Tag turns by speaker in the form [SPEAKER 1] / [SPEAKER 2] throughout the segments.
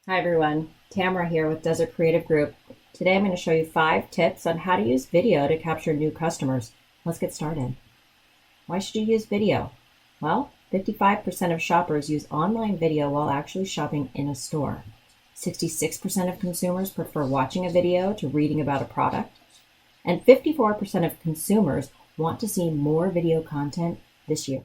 [SPEAKER 1] Hi everyone, Tamara here with Desert Creative Group. Today I'm going to show you 5 tips on how to use video to capture new customers. Let's get started. Why should you use video? Well, 55% of shoppers use online video while actually shopping in a store. 66% of consumers prefer watching a video to reading about a product. And 54% of consumers want to see more video content this year.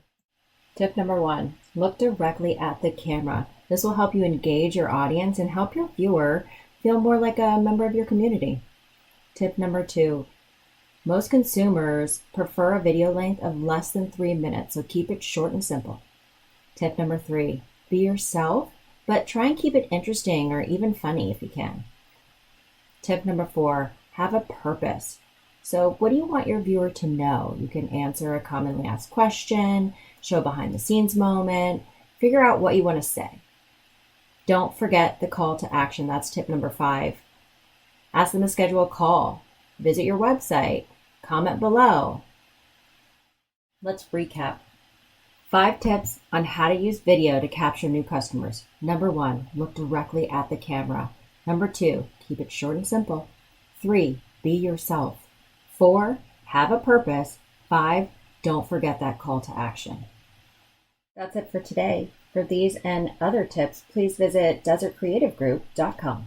[SPEAKER 1] Tip number 1, look directly at the camera. This will help you engage your audience and help your viewer feel more like a member of your community. Tip number 2, most consumers prefer a video length of less than 3 minutes, so keep it short and simple. Tip number 3, be yourself, but try and keep it interesting or even funny if you can. Tip number 4, have a purpose. So what do you want your viewer to know? You can answer a commonly asked question, show behind the scenes moment, figure out what you want to say. Don't forget the call to action. That's tip number 5. Ask them to schedule a call. Visit your website. Comment below. Let's recap. 5 tips on how to use video to capture new customers. Number 1, look directly at the camera. Number 2, keep it short and simple. 3, be yourself. 4, have a purpose. 5, don't forget that call to action. That's it for today. For these and other tips, please visit desertcreativegroup.com.